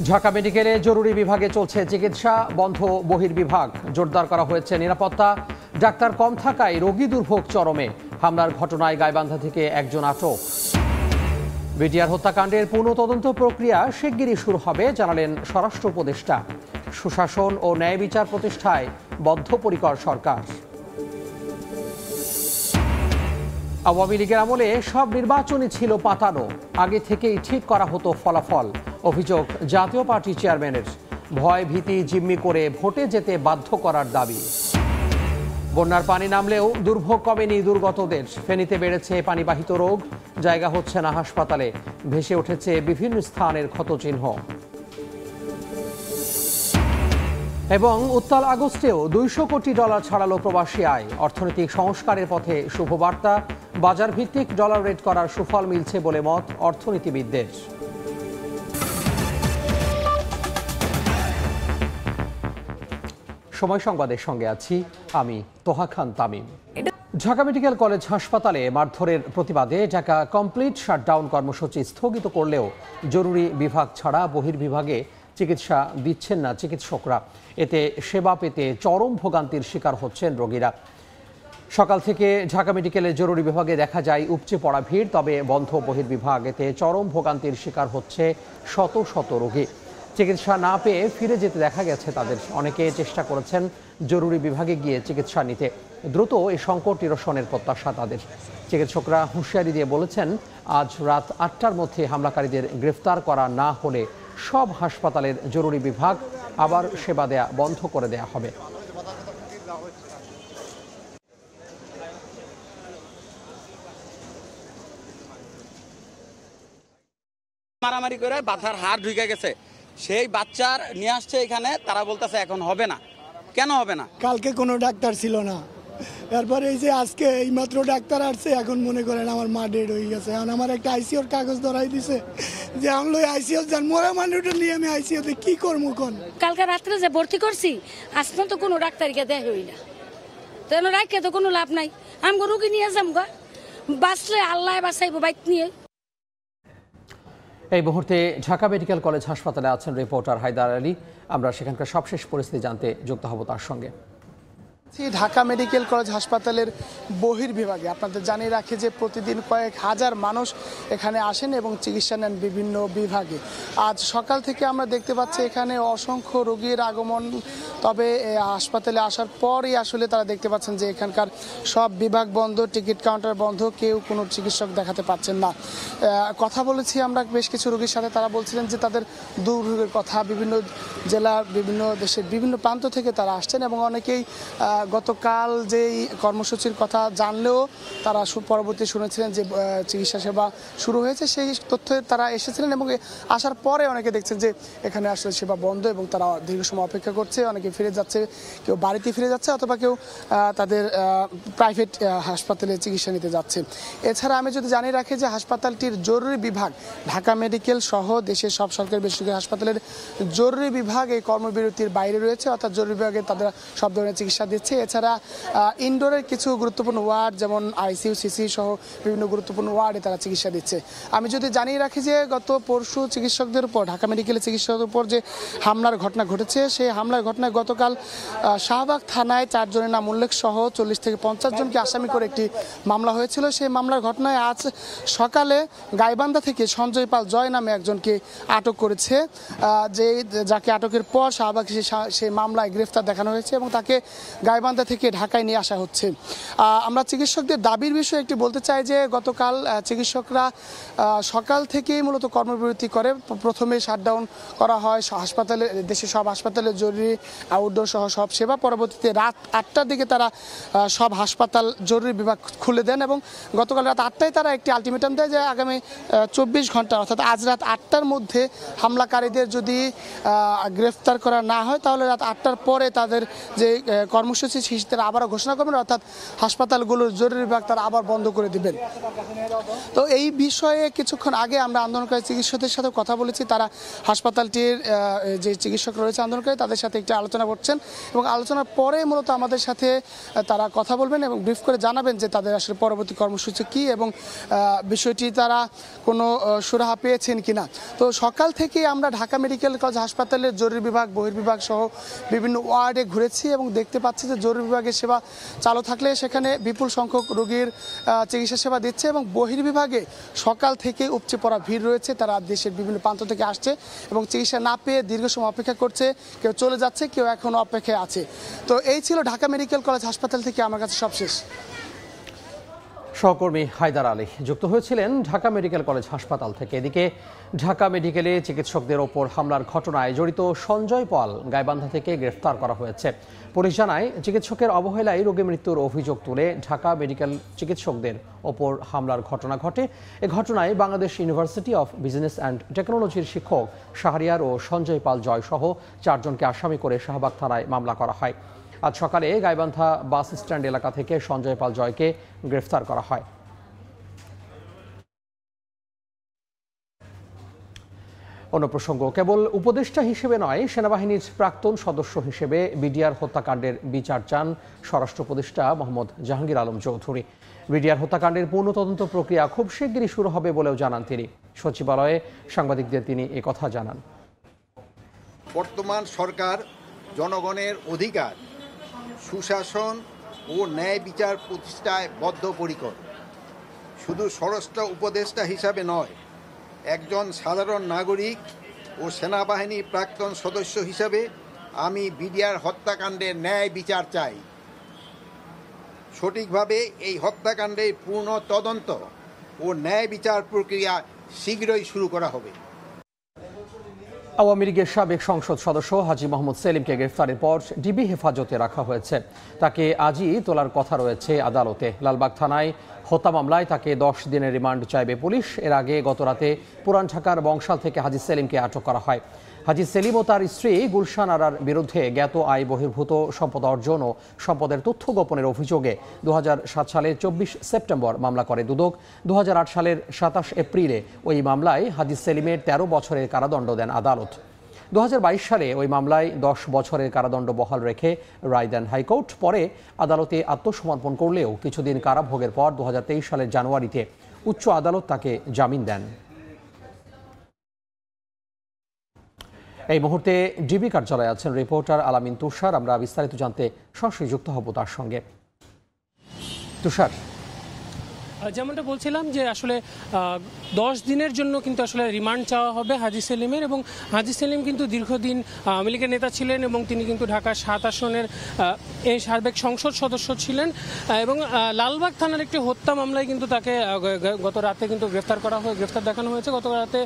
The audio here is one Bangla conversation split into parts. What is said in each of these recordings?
ঢাকা মেডিকেলে জরুরি বিভাগে চলছে চিকিৎসা, বন্ধ বহির্বিভাগ। জোরদার করা হয়েছে নিরাপত্তা। ডাক্তার কম থাকায় রোগী দুর্ভোগ চরমে। হামলার ঘটনায় গাইবান্ধা থেকে একজন আটক। বিডিআর হত্যাকাণ্ডের পুনঃ তদন্ত প্রক্রিয়া শিগগিরই শুরু হবে জানালেন স্বরাষ্ট্র উপদেষ্টা। সুশাসন ও ন্যায় বিচার প্রতিষ্ঠায় বদ্ধপরিকর সরকার। আওয়ামী লীগের আমলে সব নির্বাচনই ছিল পাতানো, আগে থেকেই ঠিক করা হতো ফলাফল। অভিযোগ জাতীয় পার্টি চেয়ারম্যানের। ভয় ভীতি জিম্মি করে ভোটে যেতে বাধ্য করার দাবি। বন্যার পানি নামলেও দুর্ভোগ কমেনি দুর্গতদের। ফেনীতে বেড়েছে পানিবাহিত রোগ, জায়গা হচ্ছে না হাসপাতালে। ভেসে উঠেছে বিভিন্ন স্থানের ক্ষতচিহ্ন। এবং উত্তাল আগস্টেও $200 কোটি ছাড়ালো প্রবাসী আয়। অর্থনৈতিক সংস্কারের পথে শুভবার্তা। বাজার ভিত্তিক ডলার রেট করার সুফল মিলছে বলে মত অর্থনীতিবিদদের। সময় সংবাদের সঙ্গে আছি আমি তোহা খান তামিম। ঢাকা মেডিকেল কলেজ হাসপাতালে মারধরের প্রতিবাদে ঢাকা কমপ্লিট শাটডাউন কর্মসূচি স্থগিত করলেও জরুরি বিভাগ ছাড়া বহির্বিভাগে চিকিৎসা দিচ্ছেন না চিকিৎসকরা। এতে সেবা পেতে চরম ভোগান্তির শিকার হচ্ছেন রোগীরা। সকাল থেকে ঢাকা মেডিকেলের জরুরি বিভাগে দেখা যায় উপচে পড়া ভিড়, তবে বন্ধ বহির্বিভাগ। এতে চরম ভোগান্তির শিকার হচ্ছে শত শত রোগী। চিকিৎসা না পেয়ে ফিরে যেতে দেখা গেছে তাদের। অনেকে চেষ্টা করেছেন জরুরি বিভাগে গিয়ে চিকিৎসা নিতে। দ্রুত এই সংকট নিরসনের প্রত্যাশা তাদের। চিকিৎসকরা হুঁশিয়ারি দিয়ে বলেছেন, আজ রাত 8টার মধ্যে হামলাকারীদের গ্রেফতার করা না হলে সব হাসপাতালের জরুরি বিভাগ আবার সেবা দেয়া বন্ধ করে দেয়া হবে। মারামারি করে বাচ্চার হাড় ঢুকে গেছে, সেই বাচ্চার নিয়ে আসছে এখানে। তারা বলতেছে এখন হবে না। কেন হবে না? কালকে কোনো ডাক্তার ছিল না, তারপরে এই যে আজকে এইমাত্র ডাক্তার আসছে। এখন মনে করেন আমার মা ডেড হয়ে গেছে। এখন আমার একটা আইসিওর কাগজ ধরাই দিছে যে আমি আইসিও যান মরা মানুষটা নিয়ে আমি আইসিওতে কি করবো কোন। কালকে রাত্রে যে ভর্তি করছি আজ পর্যন্ত কোনো ডাক্তারকে দেয় হই না, তো রাখে তো কোনো লাভ নাই। আমি রুগী নিয়ে যাম গা, বাঁচলে আল্লাহ বাঁচাইবো বাইক নিয়ে। এই মুহূর্তে ঢাকা মেডিকেল কলেজ হাসপাতালে আছেন রিপোর্টার হায়দার আলী। আমরা সেখানকার সবশেষ পরিস্থিতি জানতে যুক্ত হব তার সঙ্গে। ঢাকা মেডিকেল কলেজ হাসপাতালের বহির্বিভাগে আপনাদের জানিয়ে রাখি যে প্রতিদিন কয়েক হাজার মানুষ এখানে আসেন এবং চিকিৎসা নেন বিভিন্ন বিভাগে। আজ সকাল থেকে আমরা দেখতে পাচ্ছি এখানে অসংখ্য রোগীর আগমন। তবে হাসপাতালে আসার পরই আসলে তারা দেখতে পাচ্ছেন যে এখানকার সব বিভাগ বন্ধ, টিকিট কাউন্টার বন্ধ, কেউ কোনো চিকিৎসক দেখাতে পাচ্ছেন না। কথা বলেছি আমরা বেশ কিছু রোগীর সাথে, তারা বলছিলেন যে তাদের দুর্ভোগের কথা। বিভিন্ন জেলার, বিভিন্ন দেশের বিভিন্ন প্রান্ত থেকে তারা আসছেন এবং অনেকেই গতকাল যেই কর্মসূচির কথা জানলেও তারা পরবর্তী শুনেছিলেন যে চিকিৎসা সেবা শুরু হয়েছে, সেই তথ্যে তারা এসেছিলেন এবং আসার পরে অনেকে দেখছেন যে এখানে আসলে সেবা বন্ধ এবং তারা দীর্ঘ সময় অপেক্ষা করছে। অনেকে ফিরে যাচ্ছে, কেউ বাড়িতে ফিরে যাচ্ছে অথবা কেউ তাদের প্রাইভেট হাসপাতালে চিকিৎসা নিতে যাচ্ছে। এছাড়া আমি যদি জানিয়ে রাখি যে হাসপাতালটির জরুরি বিভাগ ঢাকা মেডিকেল সহ দেশের সব সরকারি বেসরকারি হাসপাতালের জরুরি বিভাগ এই কর্মবিরতির বাইরে রয়েছে, অর্থাৎ জরুরি বিভাগে তাদের সব ধরনের চিকিৎসা দিচ্ছে। এছাড়া ইনডোরের কিছু গুরুত্বপূর্ণ ওয়ার্ড যেমন আইসিইউ, সিসি সহ বিভিন্ন গুরুত্বপূর্ণ ওয়ার্ডে তারা চিকিৎসা দিচ্ছে। আমি যদি জানিয়ে রাখি যে গত পরশু চিকিৎসকদের উপর, ঢাকা মেডিকেলের চিকিৎসকদের উপর যে হামলার ঘটনা ঘটেছে, সেই হামলার ঘটনায় গতকাল শাহবাগ থানায় 4 জনের নাম উল্লেখ সহ 40 থেকে 50 জনকে আসামি করে একটি মামলা হয়েছিল। সেই মামলার ঘটনায় আজ সকালে গাইবান্ধা থেকে সঞ্জয় পাল জয় নামে একজনকে আটক করেছে, যাকে আটকের পর শাহবাগ সেই মামলায় গ্রেফতার দেখানো হয়েছে এবং তাকে গাইবান্ধা থেকে ঢাকায় নিয়ে আসা হচ্ছে। আমরা চিকিৎসকদের দাবির বিষয়ে একটি বলতে চাই যে গতকাল চিকিৎসকরা সকাল থেকেই মূলত কর্মবিরতি করে। প্রথমে শাটডাউন করা হয় হাসপাতালে, দেশের সব হাসপাতালে জরুরি আউটডোর সহ সব সেবা। পরবর্তীতে রাত 8টার দিকে তারা সব হাসপাতাল জরুরি বিভাগ খুলে দেন এবং গতকাল রাত 8টায় তারা একটি আলটিমেটাম দেয় যে আগামী 24 ঘন্টা অর্থাৎ আজ রাত 8টার মধ্যে হামলাকারীদের যদি গ্রেফতার করা না হয় তাহলে রাত 8টার পরে তাদের যে কর্মসূচি কর্মসূচি তারা আবারও ঘোষণা করবেন, অর্থাৎ হাসপাতালগুলোর জরুরি বিভাগ তারা আবার বন্ধ করে দিবেন। তো এই বিষয়ে কিছুক্ষণ আগে আমরা আন্দোলনকারী চিকিৎসকদের সাথে কথা বলেছি। তারা হাসপাতালটির যে চিকিৎসক রয়েছে আন্দোলনকারী তাদের সাথে একটি আলোচনা করছেন এবং আলোচনার পরে মূলত আমাদের সাথে তারা কথা বলবেন এবং ব্রিফ করে জানাবেন যে তাদের আসলে পরবর্তী কর্মসূচি কী এবং বিষয়টি তারা কোনো সুরাহা পেয়েছেন কিনা। তো সকাল থেকে আমরা ঢাকা মেডিকেল কলেজ হাসপাতালের জরুরি বিভাগ, বহির্বিভাগ সহ বিভিন্ন ওয়ার্ডে ঘুরেছি এবং দেখতে পাচ্ছি যে জরুরি বিভাগের সেবা চালু থাকলে সেখানে বিপুল সংখ্যক রোগীর চিকিৎসা সেবা দিচ্ছে এবং বহির্বিভাগে সকাল থেকে উপচে পড়া ভিড় রয়েছে। তারা দেশের বিভিন্ন প্রান্ত থেকে আসছে এবং চিকিৎসা না পেয়ে দীর্ঘ সময় অপেক্ষা করছে, কেউ চলে যাচ্ছে, কেউ এখনও অপেক্ষায় আছে। তো এই ছিল ঢাকা মেডিকেল কলেজ হাসপাতাল থেকে আমার কাছে সবশেষ। সহকর্মী হায়দার আলী যুক্ত হয়েছিলেন ঢাকা মেডিকেল কলেজ হাসপাতাল থেকে। এদিকে ঢাকা মেডিকেলে চিকিৎসকদের ওপর হামলার ঘটনায় জড়িত সঞ্জয় পাল গাইবান্ধা থেকে গ্রেফতার করা হয়েছে। পুলিশ জানায়, চিকিৎসকের অবহেলায় রোগী মৃত্যুর অভিযোগ তুলে ঢাকা মেডিকেল চিকিৎসকদের ওপর হামলার ঘটনা ঘটে। এ ঘটনায় Bangladesh university of business and টেকনোলজির শিক্ষক শাহরিয়ার ও সঞ্জয় পাল জয় সহ 4 জনকে আসামি করে শাহবাগ থানায় মামলা করা হয়। আজ সকালে গাইবান্ধা বাস স্ট্যান্ড এলাকা থেকে সঞ্জয় পাল জয়কে গ্রেফতার করা হয়। অন্য প্রসঙ্গ, কেবল উপদেষ্টা হিসেবে নয়, সেনাবাহিনীর প্রাক্তন সদস্য হিসেবে বিডিআর হত্যাকাণ্ডের বিচার চান স্বরাষ্ট্র উপদেষ্টা মোহাম্মদ জাহাঙ্গীর আলম চৌধুরী। বিডিআর হত্যাকাণ্ডের পূর্ণ তদন্ত প্রক্রিয়া খুব শিগগিরই শুরু হবে বলেও জানান তিনি। সচিবালয়ে সাংবাদিকদের তিনি একথা জানান। বর্তমান সরকার জনগণের অধিকার, সুশাসন ও ন্যায় বিচার প্রতিষ্ঠায় বদ্ধপরিকর। শুধু স্বরাষ্ট্র উপদেষ্টা হিসাবে নয়, একজন সাধারণ নাগরিক ও সেনাবাহিনী প্রাক্তন সদস্য হিসাবে আমি বিডিআর হত্যাকাণ্ডের ন্যায় বিচার চাই। সঠিকভাবে এই হত্যাকাণ্ডের পূর্ণ তদন্ত ও ন্যায় বিচার প্রক্রিয়া শীঘ্রই শুরু করা হবে। আওয়ামী লীগের সাবেক সংসদ সদস্য হাজী মোহাম্মদ সেলিমকে গ্রেফতারের পর ডিবি হেফাজতে রাখা হয়েছে। তাকে আজই তোলার কথা রয়েছে আদালতে। লালবাগ থানায় হত্যা মামলায় তাকে 10 দিনের রিমান্ড চাইবে পুলিশ। এর আগে গতরাতে পুরান ঢাকার বংশাল থেকে হাজী সেলিমকে আটক করা হয়। হাজী সেলিম ও তার স্ত্রী গুলশান আরার বিরুদ্ধে জ্ঞাত আয় বহির্ভূত সম্পদ অর্জন ও সম্পদের তথ্য গোপনের অভিযোগে 2007 সালের 24 সেপ্টেম্বর মামলা করে দুদক। 2008 সালের 27 এপ্রিলে ওই মামলায় হাজী সেলিমের 13 বছরের কারাদণ্ড দেন আদালত। 2022 সালে ওই মামলায় 10 বছরের কারাদণ্ড বহাল রেখে রায় দেন হাইকোর্ট। পরে আদালতে আত্মসমর্পণ করলেও কিছুদিন কারাভোগের পর 2023 সালের জানুয়ারিতে উচ্চ আদালত তাকে জামিন দেন। এই মুহূর্তে ডিবি কার্যালয়ে আছেন রিপোর্টার আলামিন তুষার। আমরা বিস্তারিত জানতে সরাসরি যুক্ত হব তার সঙ্গে। তুষার, যেমনটা বলছিলাম যে আসলে 10 দিনের জন্য কিন্তু আসলে রিমান্ড চাওয়া হবে হাজী সেলিমের। এবং হাজী সেলিম কিন্তু দীর্ঘদিন আওয়ামী লীগের নেতা ছিলেন এবং তিনি কিন্তু ঢাকা 7 আসনের এই সাবেক সংসদ সদস্য ছিলেন। এবং লালবাগ থানার একটি হত্যা মামলায় কিন্তু তাকে গত রাতে কিন্তু গ্রেফতার দেখানো হয়েছে গত রাতে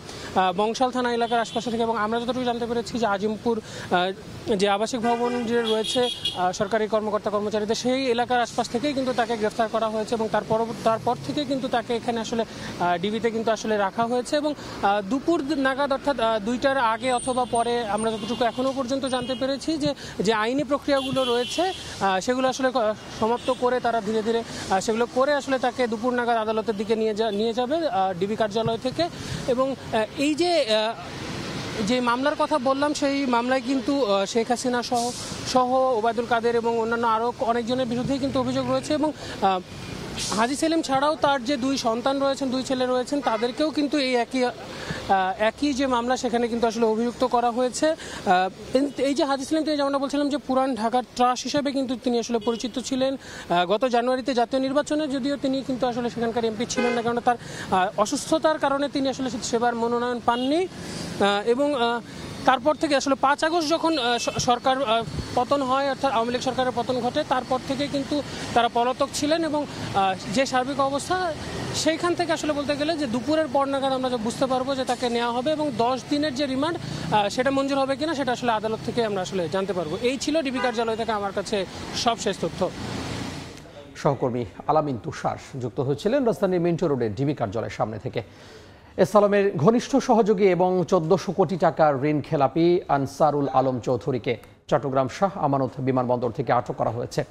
বংশাল থানা এলাকার আশপাশে থেকে। এবং আমরা যতটুকু জানতে পেরেছি যে আজিমপুর যে আবাসিক ভবন যে রয়েছে সরকারি কর্মকর্তা কর্মচারীদের, সেই এলাকার আশপাশ থেকেই কিন্তু তাকে গ্রেফতার করা হয়েছে এবং তারপর থেকে কিন্তু তাকে এখানে আসলে ডিবিতে কিন্তু আসলে রাখা হয়েছে। এবং দুপুর নাগাদ অর্থাৎ 2টার আগে অথবা পরে আমরা যতটুকু এখনও পর্যন্ত জানতে পেরেছি যে আইনি প্রক্রিয়াগুলো রয়েছে সেগুলো আসলে সমাপ্ত করে তারা ধীরে ধীরে সেগুলো করে আসলে তাকে দুপুর নাগাদ আদালতের দিকে নিয়ে যাবে ডিবি কার্যালয় থেকে। এবং এই যে মামলার কথা বললাম, সেই মামলায় কিন্তু শেখ হাসিনা সহ ওবায়দুল কাদের এবং অন্যান্য আরও অনেকজনের বিরুদ্ধেই কিন্তু অভিযোগ রয়েছে। এবং হাজী সেলিম ছাড়াও তার যে 2 সন্তান রয়েছেন, 2 ছেলে রয়েছেন, তাদেরকেও কিন্তু এই একই যে মামলা সেখানে কিন্তু আসলে অভিযুক্ত করা হয়েছে। এই যে হাজী সেলিম, তিনি যেমনটা বলছিলাম যে পুরান ঢাকার ত্রাস হিসেবে কিন্তু তিনি আসলে পরিচিত ছিলেন। গত জানুয়ারিতে জাতীয় নির্বাচনে যদিও তিনি কিন্তু আসলে সেখানকার এমপি ছিলেন না, কারণ তার অসুস্থতার কারণে তিনি আসলে সেবার মনোনয়ন পাননি। এবং তারপর থেকে আসলে 5 আগস্ট যখন সরকার পতন হয়, অর্থাৎ আওয়ামী লীগ সরকারের পতন ঘটে, তারপর থেকে কিন্তু তারা পলাতক ছিলেন। এবং যে সার্বিক অবস্থা সেইখান থেকে আসলে বলতে গেলে যে দুপুরের পর নাগাদ আমরা বুঝতে পারবো যে তাকে নেওয়া হবে এবং 10 দিনের যে রিমান্ড সেটা মঞ্জুর হবে কিনা সেটা আসলে আদালত থেকে আমরা আসলে জানতে পারবো। এই ছিল ডিবি কার্যালয় থেকে আমার কাছে সবশেষ তথ্য। সহকর্মী আলামিন তুষার যুক্ত হয়েছিলেন রাজধানীর মিন্টো রোডের ডিবি কার্যালয়ের সামনে থেকে। এসালামের ঘনিষ্ঠ সহযোগী এবং 1400 কোটি টাকার ঋণ খেলাপি আনসারুল আলম চৌধুরীকে চট্টগ্রাম শাহ আমানত বিমানবন্দর থেকে আটক করা হয়েছে।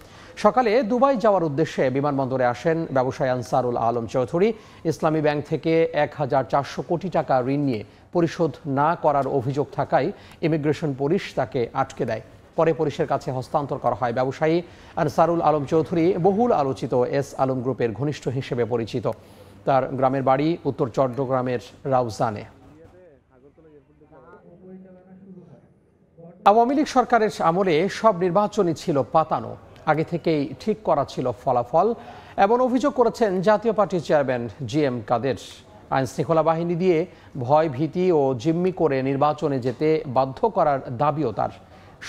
সকালে দুবাই যাওয়ার উদ্দেশ্যে বিমানবন্দরে আসেন ব্যবসায়ী আনসারুল আলম চৌধুরী। ইসলামী ব্যাংক থেকে ১,৪০০ কোটি টাকা ঋণ নিয়ে পরিশোধ না করার অভিযোগ থাকায় ইমিগ্রেশন পুলিশ তাকে আটকে দেয়। পরে পুলিশের কাছে হস্তান্তর করা হয়। ব্যবসায়ী আনসারুল আলম চৌধুরী বহুল আলোচিত এস আলম গ্রুপের ঘনিষ্ঠ হিসেবে পরিচিত। তার গ্রামের বাড়ি উত্তর চট্টগ্রামের রাউজানে। আওয়ামী লীগ সরকারের আমলে সব নির্বাচনই ছিল পাতানো, আগে থেকেই ঠিক করা ছিল ফলাফল, এমন অভিযোগ করেছেন জাতীয় পার্টির চেয়ারম্যান জিএম কাদের। আইন শৃঙ্খলা বাহিনী দিয়ে ভয় ভীতি ও জিম্মি করে নির্বাচনে যেতে বাধ্য করার দাবিও তার।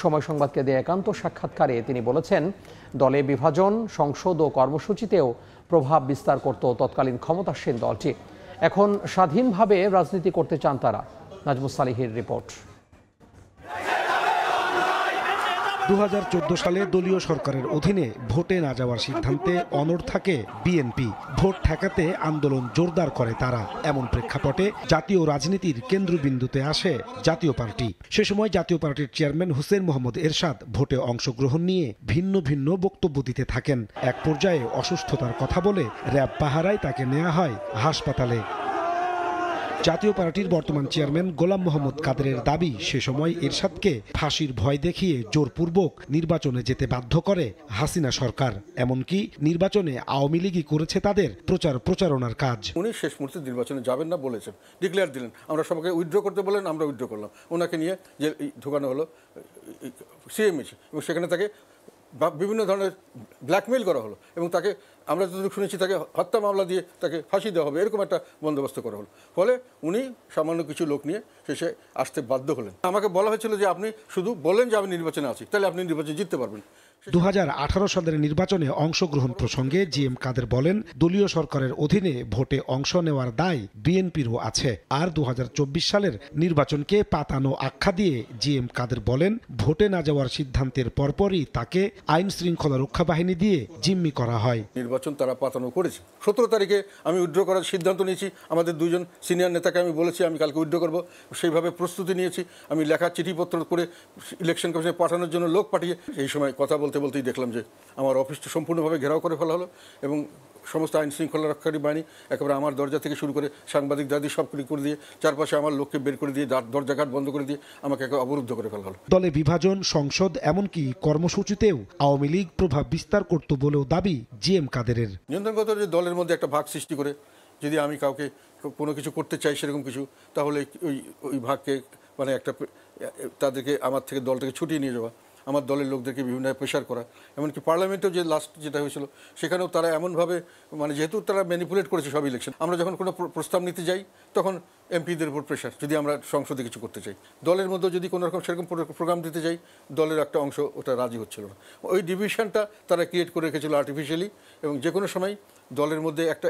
সময় সংবাদকে দেয়া একান্ত সাক্ষাৎকারে তিনি বলেছেন, দলে বিভাজন, সংসদ ও কর্মসূচিতেও প্রভাব বিস্তার করত তৎকালীন ক্ষমতাসীন দলটি। এখন স্বাধীনভাবে রাজনীতি করতে চান তারা। নাজমুস সালিহির রিপোর্ট। ২০১৪ সালে দলীয় সরকারের অধীনে ভোটে না যাওয়ার সিদ্ধান্তে অনড় থাকে বিএনপি। ভোট ঠেকাতে আন্দোলন জোরদার করে তারা। এমন প্রেক্ষাপটে জাতীয় রাজনীতির কেন্দ্রবিন্দুতে আসে জাতীয় পার্টি। সে সময় জাতীয় পার্টির চেয়ারম্যান হোসেন মোহাম্মদ এরশাদ ভোটে অংশগ্রহণ নিয়ে ভিন্ন ভিন্ন বক্তব্য দিতে থাকেন। এক পর্যায়ে অসুস্থতার কথা বলে র্যাব পাহারায় তাকে নেওয়া হয় হাসপাতালে। জাতীয় পার্টির বর্তমান চেয়ারম্যান গোলাম মোহাম্মদ কাদেরের দাবি, সে সময় এরশাদকে ফাঁসির ভয় দেখিয়ে জোরপূর্বক নির্বাচনে যেতে বাধ্য করে হাসিনা সরকার। এমনকি নির্বাচনে আওয়ামী লীগই করেছে তাদের প্রচারণার কাজ। উনি শেষ মুহূর্তে নির্বাচনে যাবেন না বলেছেন, ডিক্লেয়ার দিলেন। আমরা সবাইকে উইথড্র করতে বলেন, আমরা উইথড্র করলাম। ওনাকে নিয়ে যে ঢোকানো হলো সিএমএইচ, এবং সেখানে তাকে বিভিন্ন ধরনের ব্ল্যাকমেইল করা হলো, এবং তাকে আমরা যতটুকু শুনেছি তাকে হত্যা মামলা দিয়ে তাকে ফাঁসি দেওয়া হবে, এরকম একটা বন্দোবস্ত করা হলো। ফলে উনি সামান্য কিছু লোক নিয়ে শেষে আসতে বাধ্য হলেন। আমাকে বলা হয়েছিল যে আপনি শুধু বলেন যে আমি নির্বাচনে আছি, তাহলে আপনি নির্বাচনে জিততে পারবেন। ২০১৮ সালের নির্বাচনে অংশগ্রহণ প্রসঙ্গে জিএম কাদের বলেন, দলীয় সরকারের অধীনে ভোটে অংশ নেওয়ার দায় বিএনপিরও আছে। আর ২০২৪ সালের নির্বাচনকে পাতানো আখ্যা দিয়ে জিএম কাদের বলেন, ভোটে না যাওয়ার সিদ্ধান্তের পরপরই তাকে আইন শৃঙ্খলা রক্ষা বাহিনী দিয়ে জিম্মি করা হয়। নির্বাচন তারা পাতানো করেছে। ১৭ তারিখে আমি উইথড্র করার সিদ্ধান্ত নিয়েছি। আমাদের দুজন সিনিয়র নেতাকে আমি বলেছি আমি কালকে উইথড্র করব, সেইভাবে প্রস্তুতি নিয়েছি। আমি লেখা চিঠিপত্র করে ইলেকশন কমিশনে পাঠানোর জন্য লোক পাঠিয়ে এই সময় কথা বলতেই দেখলাম যে আমার অফিসটা সম্পূর্ণভাবে ঘেরাও করে ফেলা হলো, এবং সমস্ত আইন শৃঙ্খলা রক্ষাকারী বাহিনী একেবারে আমার দরজা থেকে শুরু করে সাংবাদিক দাদি সব করে দিয়ে চারপাশে আমার লোককে বের করে দিয়ে দরজাঘাট বন্ধ করে দিয়ে আমাকে অবরুদ্ধ করে ফেলা হলো। দলে বিভাজন, সংসদ, এমনকি কর্মসূচিতেও আওয়ামী লীগ প্রভাব বিস্তার করত বলেও দাবি জিএম কাদেরের। নিয়ন্ত্রণগত যে দলের মধ্যে একটা ভাগ সৃষ্টি করে যদি আমি কাউকে কোনো কিছু করতে চাই সেরকম কিছু, তাহলে ওই ভাগকে মানে একটা তাদেরকে আমার থেকে দল থেকে ছুটিয়ে নিয়ে যাওয়া, আমার দলের লোকদেরকে বিভিন্ন প্রেশার করা। এমনকি পার্লামেন্টেও যে লাস্ট যেটা হয়েছিল সেখানেও তারা এমনভাবে মানে যেহেতু তারা ম্যানিপুলেট করেছে সব ইলেকশন, আমরা যখন কোনো প্রস্তাব নিতে যাই তখন এমপিদের উপর প্রেশার, যদি আমরা সংসদে কিছু করতে চাই। দলের মধ্যে যদি কোনো রকম সেরকম প্রোগ্রাম দিতে যাই, দলের একটা অংশ ওটা রাজি হচ্ছিল না। ওই ডিভিশনটা তারা ক্রিয়েট করে রেখেছিল আর্টিফিশিয়ালি, এবং যে কোনো সময় দলের মধ্যে একটা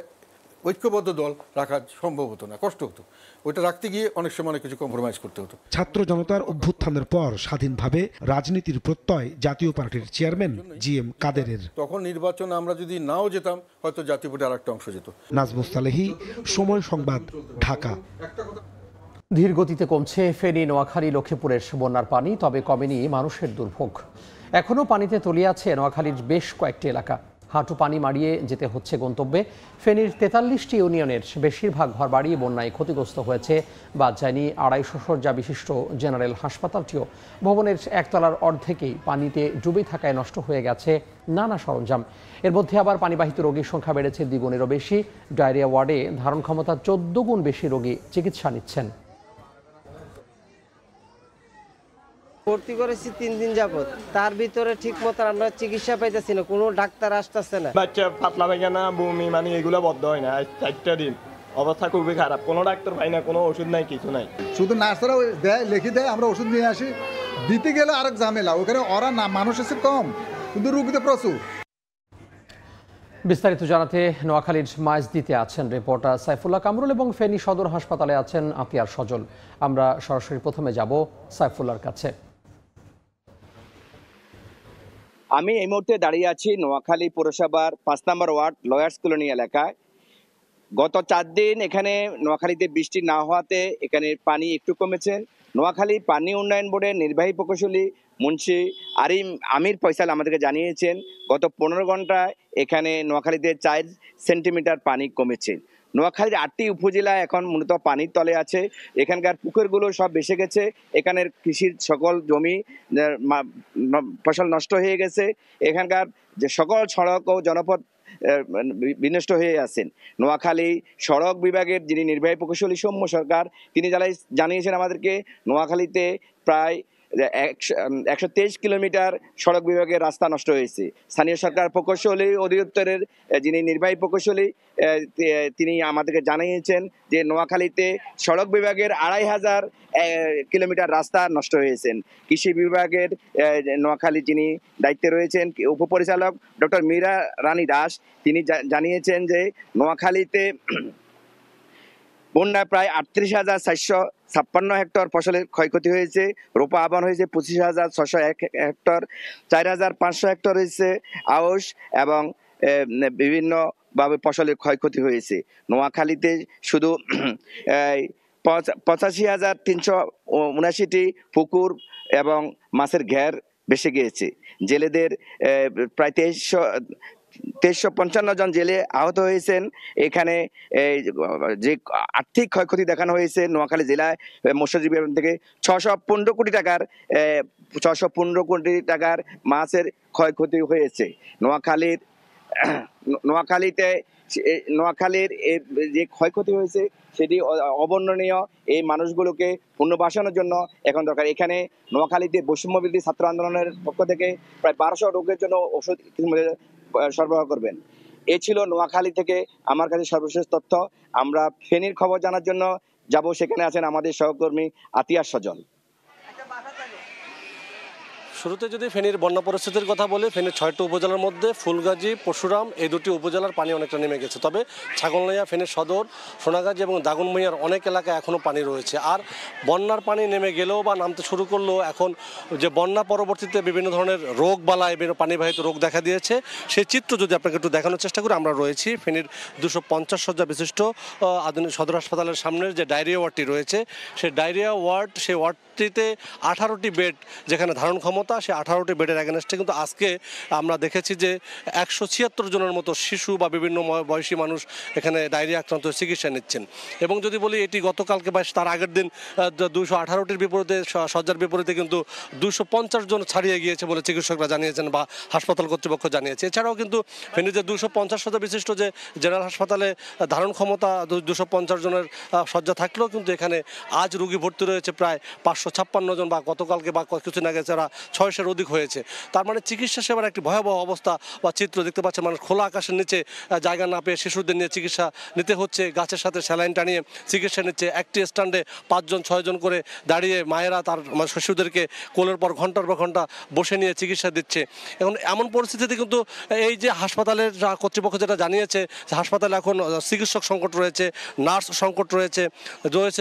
ঐক্যবদ্ধ দল রাখা সম্ভব হতো না, কষ্ট হতো। ওইটা রাখতে গিয়ে অনেক সময় অনেক কিছু কম্প্রোমাইজ করতে হতো। ছাত্র জনতার অভ্যুত্থানের পর স্বাধীনভাবে রাজনীতির প্রত্যয় জাতীয় পার্টির চেয়ারম্যান জিএম কাদেরের। তখন নির্বাচন আমরা যদি নাও যেতাম, হয়তো জাতীয় পার্টির আরেকটা অংশ যেত। নাজমুস সালেহী, সময় সংবাদ, ঢাকা। ধীর গতিতে কমছে ফেনী, নোয়াখালী, লক্ষ্মীপুরের বন্যার পানি, তবে কমেনি মানুষের দুর্ভোগ। এখনও পানিতে তলিয়ে আছে নোয়াখালীর বেশ কয়েকটি এলাকা। হাঁটু পানি মারিয়ে যেতে হচ্ছে গন্তব্যে। ফেনীর ৪৩টি ইউনিয়নের বেশিরভাগ ঘরবাড়ি বন্যায় ক্ষতিগ্রস্ত হয়েছে। বাদ যায়নি ২৫০ শয্যা বিশিষ্ট জেনারেল হাসপাতালটিও। ভবনের একতলার অর্ধেকই পানিতে ডুবে থাকায় নষ্ট হয়ে গেছে নানা সরঞ্জাম। এর মধ্যে আবার পানিবাহিত রোগীর সংখ্যা বেড়েছে দ্বিগুণেরও বেশি। ডায়রিয়া ওয়ার্ডে ধারণ ক্ষমতা ১৪ গুণ বেশি রোগী চিকিৎসা নিচ্ছেন। ভর্তি করেছি ৩ দিন যাবত, তার ভিতরে ঠিক মতো আমরা চিকিৎসা পাইতেছি না, কোনো ডাক্তার আসতেছে না। বাচ্চা পাতলা পায়খানা, বমি, মানে এগুলো বদ্ধ হয় না। ৪টা দিন অবস্থা খুবই খারাপ, কোনো ডাক্তার পাই না, কোনো ওষুধ নাই, কিছু নাই। শুধু নার্সরা দেয়, লিখে দেয়, আমরা ওষুধ নিয়ে আসি, দিতে গেলে আরেক ঝামেলা। ওখানে ওরা না মানুষ এসে কম, কিন্তু রুগীতে প্রচুর। বিস্তারিত জানাতে নোয়াখালীর মাইজদিতে আছেন রিপোর্টার সাইফুল্লাহ কামরুল এবং ফেনী সদর হাসপাতালে আছেন আতিয়ার সজল। আমরা সরাসরি প্রথমে যাব সাইফুল্লাহর কাছে। আমি এই মুহূর্তে দাঁড়িয়ে আছি নোয়াখালী পৌরসভার ৫ নম্বর ওয়ার্ড লয়ার্স কলোনি এলাকায়। গত ৪ দিন এখানে নোয়াখালীতে বৃষ্টি না হওয়াতে এখানে পানি একটু কমেছে, নোয়াখালী পানি উন্নয়ন বোর্ডের নির্বাহী প্রকৌশলী মুন্সি আমির ফয়সাল আমাদেরকে জানিয়েছেন গত 15 ঘন্টায় এখানে নোয়াখালীতে 4 সেন্টিমিটার পানি কমেছে। নোয়াখালীর 8টি উপজেলা এখন মূলত পানির তলে আছে, এখানকার পুকুরগুলো সব ভেসে গেছে, এখানের কৃষির সকল জমি ফসল নষ্ট হয়ে গেছে, এখানকার যে সকল সড়ক ও জনপথ বিনষ্ট হয়ে আছেন। নোয়াখালী সড়ক বিভাগের যিনি নির্বাহী প্রকৌশলী সৌম্য সরকার তিনি জানিয়েছেন আমাদেরকে নোয়াখালীতে প্রায় 123 কিলোমিটার সড়ক বিভাগের রাস্তা নষ্ট হয়েছে। স্থানীয় সরকার প্রকৌশলী অধিদপ্তরের যিনি নির্বাহী প্রকৌশলী তিনি আমাদেরকে জানিয়েছেন যে নোয়াখালীতে সড়ক বিভাগের 2500 কিলোমিটার রাস্তা নষ্ট হয়েছেন। কৃষি বিভাগের নোয়াখালী যিনি দায়িত্বে রয়েছেন উপপরিচালক ডক্টর মীরা রানী দাস তিনি জানিয়েছেন যে নোয়াখালীতে বন্যায় প্রায় 38,456 হেক্টর ফসলের ক্ষয়ক্ষতি হয়েছে, রোপা আবান হয়েছে 25,601 হেক্টর, 4,500 হেক্টর হয়েছে আউশ এবং বিভিন্নভাবে ফসলের ক্ষয়ক্ষতি হয়েছে। নোয়াখালীতে শুধু 85,379টি পুকুর এবং মাছের ঘের ভেসে গিয়েছে। জেলেদের প্রায় 2355 জন জেলে আহত হয়েছেন। এখানে যে আর্থিক ক্ষয়ক্ষতি দেখানো হয়েছে নোয়াখালী জেলায় মৎস্যজীবী থেকে 615 কোটি টাকার মাছের ক্ষয়ক্ষতি হয়েছে। নোয়াখালীর যে ক্ষয়ক্ষতি হয়েছে সেটি অবর্ণনীয়। এই মানুষগুলোকে পুনর্বাসনের জন্য এখন দরকার। এখানে নোয়াখালীতে বৈষম্য বিরোধী ছাত্র আন্দোলনের পক্ষ থেকে প্রায় 1200 রোগের জন্য ওষুধ সরবরাহ করবেন। এ ছিল নোয়াখালী থেকে আমার কাছে সর্বশেষ তথ্য। আমরা ফেনীর খবর জানার জন্য যাব, সেখানে আছেন আমাদের সহকর্মী আতিয়ার সজল। শুরুতে যদি ফেনীর বন্যা পরিস্থিতির কথা বলি, ফেনীর 6টি উপজেলার মধ্যে ফুলগাজী, পরশুরাম এই দুটি উপজেলার পানি অনেকটা নেমে গেছে। তবে ছাগলনাইয়া, ফেনীর সদর, সোনাগাজী এবং দাগনভূঞার অনেক এলাকায় এখনও পানি রয়েছে। আর বন্যার পানি নেমে গেলেও বা নামতে শুরু করলেও এখন যে বন্যা পরবর্তীতে বিভিন্ন ধরনের রোগ বালাই, বিভিন্ন পানিবাহিত রোগ দেখা দিয়েছে সেই চিত্র যদি আপনাকে একটু দেখানোর চেষ্টা করি। আমরা রয়েছি ফেনীর 250 শয্যা বিশিষ্ট আধুনিক সদর হাসপাতালের সামনের যে ডায়রিয়া ওয়ার্ডটি রয়েছে, সেই ডায়রিয়া ওয়ার্ড, সেই ওয়ার্ডটিতে 18টি বেড যেখানে ধারণ ক্ষমতা, সে 18টি বেডের এগেনস্টে কিন্তু আজকে আমরা দেখেছি যে 176 জনের মতো শিশু বা বিভিন্ন বয়সী মানুষ এখানে ডায়রিয়া আক্রান্ত চিকিৎসা নিচ্ছেন। এবং যদি বলি এটি গতকালকে বা তার আগের দিন 218টির বিপরীতে শয্যার বিপরীতে কিন্তু 250 জন ছাড়িয়ে গিয়েছে বলে চিকিৎসকরা জানিয়েছেন বা হাসপাতাল কর্তৃপক্ষ জানিয়েছে। এছাড়াও কিন্তু ফেনীর যে 250 শয্যা বিশিষ্ট যে জেনারেল হাসপাতালে ধারণ ক্ষমতা 250 জনের শয্যা থাকলেও কিন্তু এখানে আজ রোগী ভর্তি রয়েছে প্রায় 556 জন, বা গতকালকে বা কিছুদিন আগে যারা 600-এর অধিক হয়েছে। তার মানে চিকিৎসা সেবার একটি ভয়াবহ অবস্থা বা চিত্র দেখতে পাচ্ছে। মানুষ খোলা আকাশের নিচে জায়গা না পেয়ে শিশুদের নিয়ে চিকিৎসা নিতে হচ্ছে, গাছের সাথে স্যালাইন টানিয়ে চিকিৎসা নিচ্ছে। একটি স্ট্যান্ডে 5 জন 6 জন করে দাঁড়িয়ে মায়েরা তার শিশুদেরকে কোলের পর ঘন্টার পর ঘন্টা বসে নিয়ে চিকিৎসা দিচ্ছে। এখন এমন পরিস্থিতিতে কিন্তু এই যে হাসপাতালের কর্তৃপক্ষ যেটা জানিয়েছে যে হাসপাতালে এখন চিকিৎসক সংকট রয়েছে, নার্স সংকট রয়েছে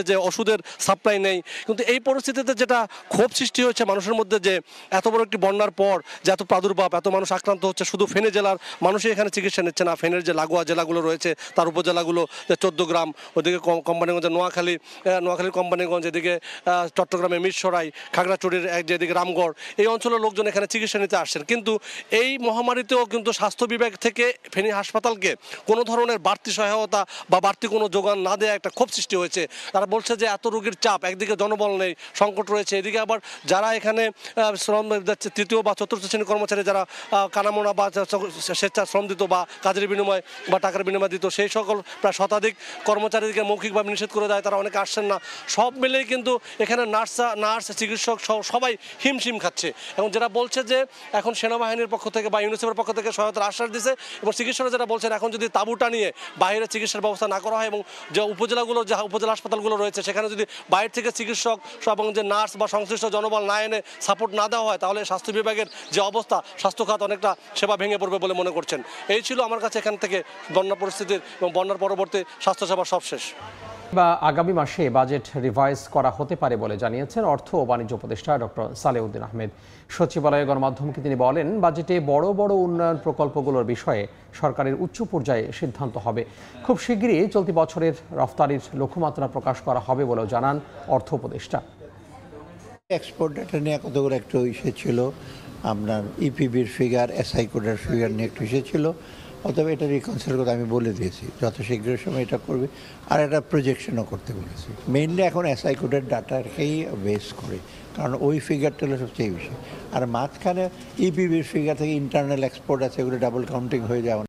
যে ওষুধের সাপ্লাই নেই। কিন্তু এই পরিস্থিতিতে যেটা ক্ষোভ সৃষ্টি হয়েছে মানুষের মধ্যে যে এত বড় একটি বন্যার পর যে এত প্রাদুর্ভাব, এত মানুষ আক্রান্ত হচ্ছে, শুধু ফেনী জেলার মানুষই এখানে চিকিৎসা নিচ্ছে না, ফেনীর যে লাগোয়া জেলাগুলো রয়েছে তার উপজেলাগুলো, 14 গ্রাম, ওদিকে কোম্পানিগঞ্জের নোয়াখালীর কোম্পানিগঞ্জ, এদিকে চট্টগ্রামের মিরসরাই, খাগড়াছড়ির যেদিকে রামগড়, এই অঞ্চলের লোকজন এখানে চিকিৎসা নিতে আসছেন। কিন্তু এই মহামারীতেও কিন্তু স্বাস্থ্য বিভাগ থেকে ফেনী হাসপাতালকে কোনো ধরনের বাড়তি সহায়তা বা বাড়তি কোনো যোগান না দেওয়া একটা ক্ষোভ সৃষ্টি হয়েছে। তারা বলছে যে এত রোগীর চাপ, একদিকে জনবল নেই, সংকট রয়েছে, এদিকে আবার যারা এখানে শ্রম যাচ্ছে 3য় বা 4র্থ শ্রেণীর কর্মচারী যারা কানামোনা বা স্বেচ্ছা শ্রম দিত বা কাজের বিনিময় বা টাকার বিনিময় দিত, সেই সকল প্রায় শতাধিক কর্মচারীদেরকে মৌখিকভাবে নিষেধ করে দেয়, তারা অনেকে আসছেন না। সব মিলেই কিন্তু এখানে নার্স চিকিৎসক সবাই হিমশিম খাচ্ছে। এবং যেটা বলছে যে এখন সেনাবাহিনীর পক্ষ থেকে বা ইউনিসেফের পক্ষ থেকে সহায়তার আশ্বাস দিয়েছে, এবং চিকিৎসকরা যেটা বলছেন এখন যদি তাঁবুটা নিয়ে বাইরে চিকিৎসার ব্যবস্থা না করা হয় এবং যে উপজেলা হাসপাতালগুলো রয়েছে সেখানে যদি বাইরে থেকে চিকিৎসক এবং যে নার্স বা সংশ্লিষ্ট জনবল না এনে সাপোর্ট না দেওয়া হয়, তাহলে স্বাস্থ্য বিভাগের যে অবস্থা, স্বাস্থ্য খাত অনেকটা সেবা ভেঙে পড়বে বলে মনে করছেন। এই ছিল আমার কাছে এখান থেকে বন্যা পরিস্থিতির এবং বন্যার পরবর্তী স্বাস্থ্যসেবা সবশেষ। বা আগামী মাসে বাজেট রিভাইজ করা হতে পারে বলে জানিয়েছেন অর্থ ও বাণিজ্য উপদেষ্টা ডক্টর সালেউদ্দিন আহমেদ। সচিবালয়ে গণমাধ্যমকে তিনি বলেন, বাজেটে বড় বড় উন্নয়ন প্রকল্পগুলোর বিষয়ে সরকারের উচ্চ পর্যায়ে সিদ্ধান্ত হবে। খুব শিগগিরই চলতি বছরের রফতানির লক্ষ্যমাত্রা প্রকাশ করা হবে বলেও জানান অর্থ উপদেষ্টা। এক্সপোর্ট ডাটা নিয়ে কতগুলো একটা ইস্যু ছিল, আপনার ইপিবির ফিগার, এসআই কোডের ফিগার নিয়ে একটু ইস্যু ছিল। অথবা এটা রিকনসিডার করতে আমি বলে দিয়েছি, যত শীঘ্র সময় এটা করবে। আর একটা প্রজেকশনও করতে বলেছি। মেইনলি এখন এসআই কোডের ডাটাকেই বেস করে, কারণ ওই ফিগারটা হলো সবচেয়ে বেশি। আর মাঝখানে ইপিবির ফিগার থেকে ইন্টারনাল এক্সপোর্ট আছে, এগুলো ডাবল কাউন্টিং হয়ে যাওয়া।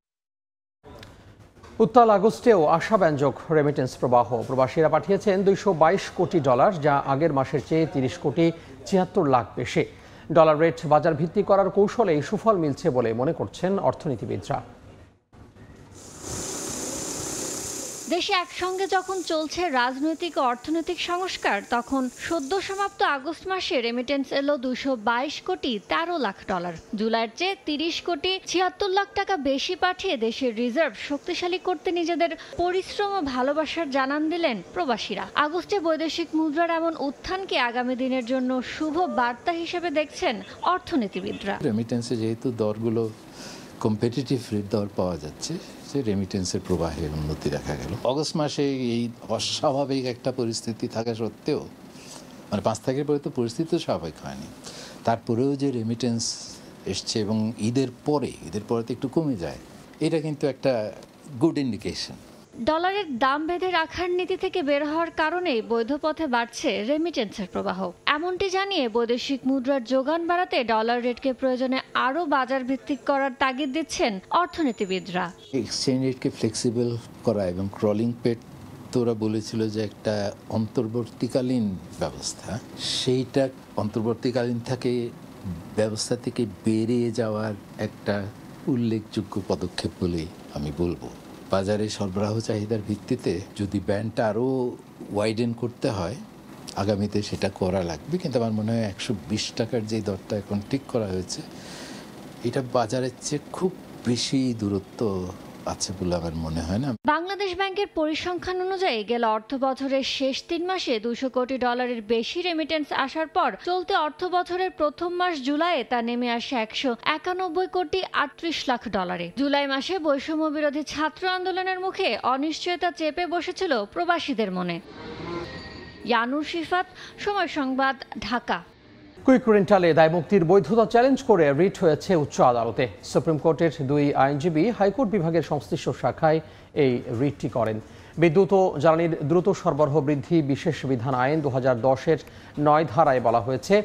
উত্তাল আগস্টেও আশাব্যঞ্জক রেমিটেন্স প্রবাহ। প্রবাসীরা পাঠিয়েছেন $222 কোটি, যা আগের মাসের চেয়ে 30 কোটি 76 লাখ বেশি। ডলার রেট বাজার ভিত্তিক করার কৌশলে সুফল মিলছে বলে মনে করছেন অর্থনীতিবিদরা। দেশে একসঙ্গে যখন চলছে রাজনৈতিক ও অর্থনৈতিক সংস্কার, তখন সদ্য সমাপ্ত আগস্ট মাসে রেমিটেন্স এলো $222 কোটি 13 লাখ। জুলাইয়ের চেয়ে 30 কোটি 76 লাখ টাকা বেশি পাঠিয়ে দেশের রিজার্ভ শক্তিশালী করতে নিজেদের পরিশ্রম ও ভালোবাসার জানান দিলেন প্রবাসীরা। আগস্টে বৈদেশিক মুদ্রার এমন উত্থানকে আগামী দিনের জন্য শুভ বার্তা হিসেবে দেখছেন অর্থনীতিবিদরা। রেমিটেন্সে যেহেতু দরগুলো কম্পিটিটিভ দর পাওয়া যাচ্ছে, যে রেমিটেন্সের প্রবাহে উন্নতি দেখা গেল। অগস্ট মাসে এই অস্বাভাবিক একটা পরিস্থিতি থাকা সত্ত্বেও, মানে 5 তারিখের পরে তো পরিস্থিতি স্বাভাবিক হয়নি, তারপরেও যে রেমিটেন্স এসছে এবং ঈদের পরে তো একটু কমে যায়, এটা কিন্তু একটা গুড ইন্ডিকেশন। ডলারের দাম বেঁধে রাখার নীতি থেকে বের হওয়ার কারণে বৈধ পথে বাড়ছে রেমিটেন্সের প্রবাহ। এমনটি জানিয়ে বৈদেশিক মুদ্রার যোগান বাড়াতে ডলার রেটকে প্রয়োজনে আরও বাজার ভিত্তিক করার তাগিদ দিচ্ছেন অর্থনীতিবিদরা। এক্সচেঞ্জ রেটকে ফ্লেক্সিবল করা এবং ক্রলিং পেট তো ওরা বলেছিল যে একটা অন্তর্বর্তীকালীন ব্যবস্থা, সেইটা অন্তর্বর্তীকালীন ব্যবস্থা থেকে বেরিয়ে যাওয়ার একটা উল্লেখযোগ্য পদক্ষেপ বলে আমি বলবো। বাজারে সরবরাহ চাহিদার ভিত্তিতে যদি ব্যান্ডটা আরও ওয়াইডেন করতে হয়, আগামীতে সেটা করা লাগবে। কিন্তু আমার মনে হয় 120 টাকার যে দরটা এখন ঠিক করা হয়েছে, এটা বাজারের চেয়ে খুব বেশি দূরত্ব আছে বলে আমার মনে হয় না। বাংলাদেশ ব্যাংকের পরিসংখ্যান অনুযায়ী গেল অর্থ বছরের শেষ 3 মাসে $200 কোটি বেশি রেমিটেন্স আসার পর চলতি অর্থ বছরের প্রথম মাস জুলাইয়ে তা নেমে আসে $191 কোটি 38 লাখ। জুলাই মাসে বৈষম্য বিরোধী ছাত্র আন্দোলনের মুখে অনিশ্চয়তা চেপে বসেছিল প্রবাসীদের মনে। ইয়ানুর শিফাত, সময় সংবাদ, ঢাকা। কুইক রেন্টালে দায়মুক্তির বৈধতা চ্যালেঞ্জ করে রিট হয়েছে উচ্চ আদালতে। সুপ্রিম কোর্টের 2 আইনজীবী হাইকোর্ট বিভাগের সংশ্লিষ্ট শাখায় এই রিটটি করেন। বিদ্যুৎ ও জ্বালানির দ্রুত সরবরাহ বৃদ্ধি বিশেষ বিধান আইন 2010-এর 9 ধারায় বলা হয়েছে,